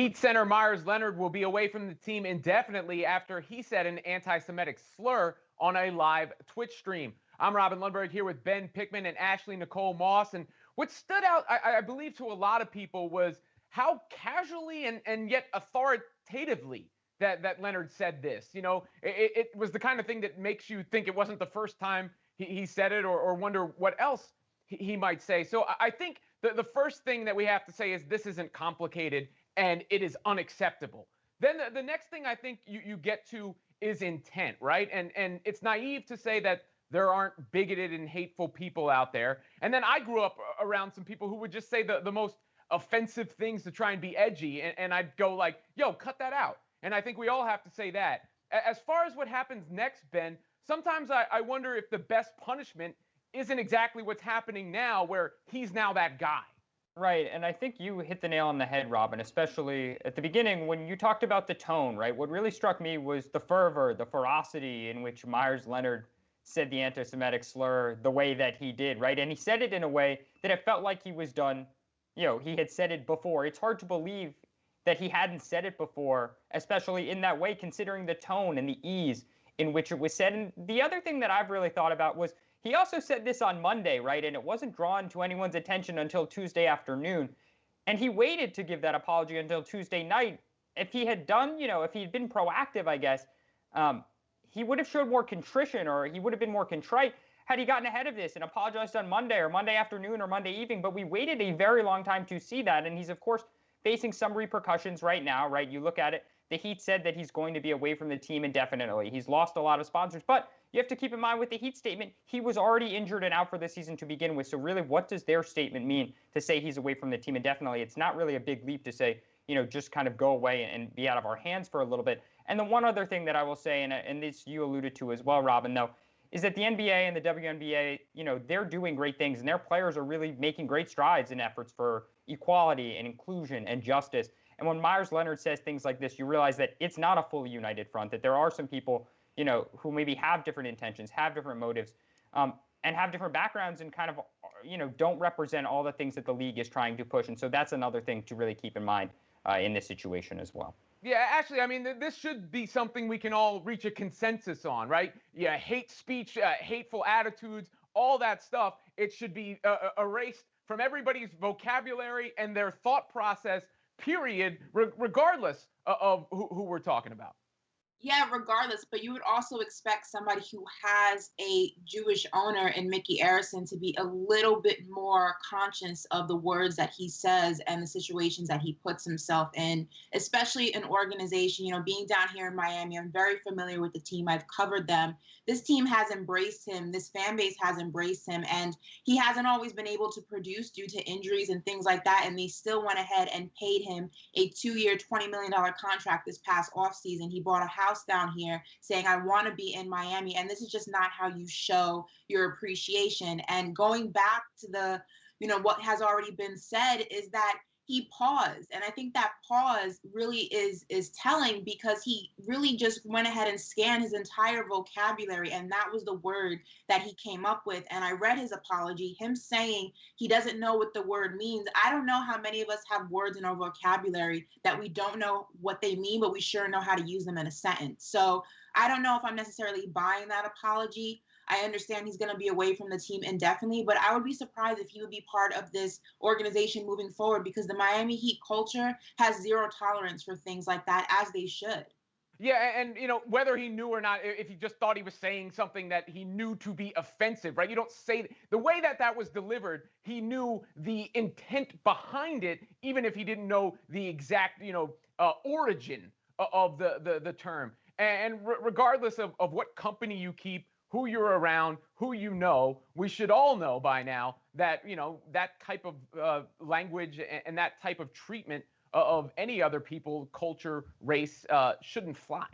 Heat center Meyers Leonard will be away from the team indefinitely after he said an anti-Semitic slur on a live Twitch stream. I'm Robin Lundberg here with Ben Pickman and Ashley Nicole Moss. And what stood out, I believe, to a lot of people was how casually and yet authoritatively that Leonard said this. You know, it was the kind of thing that makes you think it wasn't the first time he said it or wonder what else he might say. So I think the first thing that we have to say is this isn't complicated and it is unacceptable. Then the next thing I think you get to is intent, right? And it's naive to say that there aren't bigoted and hateful people out there. And then I grew up around some people who would just say the most offensive things to try and be edgy. And I'd go like, yo, cut that out. And I think we all have to say that. As far as what happens next, Ben, sometimes I wonder if the best punishment isn't exactly what's happening now, where he's now that guy. Right, and I think you hit the nail on the head, Robin, especially at the beginning when you talked about the tone, right? What really struck me was the fervor, the ferocity in which Meyers Leonard said the anti-Semitic slur the way that he did, right? And he said it in a way that it felt like he was done, you know, he had said it before. It's hard to believe that he hadn't said it before, especially in that way, considering the tone and the ease in which it was said. And the other thing that I've really thought about was he also said this on Monday, right? And it wasn't drawn to anyone's attention until Tuesday afternoon. And he waited to give that apology until Tuesday night. If he had done, you know, if he'd been proactive, I guess, he would have showed more contrition, or he would have been more contrite had he gotten ahead of this and apologized on Monday or Monday afternoon or Monday evening. But we waited a very long time to see that. And he's, of course, facing some repercussions right now, right? You look at it, the Heat said that he's going to be away from the team indefinitely. He's lost a lot of sponsors, but you have to keep in mind with the Heat statement, he was already injured and out for the season to begin with. So really, what does their statement mean to say he's away from the team indefinitely? It's not really a big leap to say, you know, just kind of go away and be out of our hands for a little bit. And the one other thing that I will say, and this you alluded to as well, Robin, though, is that the NBA and the WNBA, you know, they're doing great things, and their players are really making great strides in efforts for equality and inclusion and justice. And when Meyers Leonard says things like this, you realize that it's not a fully united front, that there are some people, you know, who maybe have different intentions, have different motives, and have different backgrounds and kind of, you know, don't represent all the things that the league is trying to push. And so that's another thing to really keep in mind in this situation as well. Yeah, actually, I mean, this should be something we can all reach a consensus on, right? Yeah, hate speech, hateful attitudes, all that stuff, it should be erased from everybody's vocabulary and their thought process, period, regardless of who we're talking about. Yeah, regardless, but you would also expect somebody who has a Jewish owner in Mickey Arison to be a little bit more conscious of the words that he says and the situations that he puts himself in, especially an organization, you know, being down here in Miami, I'm very familiar with the team. I've covered them. This team has embraced him. This fan base has embraced him, and he hasn't always been able to produce due to injuries and things like that, and they still went ahead and paid him a 2-year, $20 million contract this past offseason. He bought a house down here saying, I want to be in Miami. And this is just not how you show your appreciation. And going back to the, you know, what has already been said is that he paused. And I think that pause really is telling, because he really just went ahead and scanned his entire vocabulary. And that was the word that he came up with. And I read his apology, him saying he doesn't know what the word means. I don't know how many of us have words in our vocabulary that we don't know what they mean, but we sure know how to use them in a sentence. So I don't know if I'm necessarily buying that apology. I understand he's going to be away from the team indefinitely, but I would be surprised if he would be part of this organization moving forward, because the Miami Heat culture has zero tolerance for things like that, as they should. Yeah, and, you know, whether he knew or not, if he just thought he was saying something that he knew to be offensive, right? You don't say the way that was delivered, he knew the intent behind it, even if he didn't know the exact, you know, origin of the term. And regardless of what company you keep, who you're around, who you know, we should all know by now that, you know, that type of language and that type of treatment of any other people, culture, race shouldn't fly.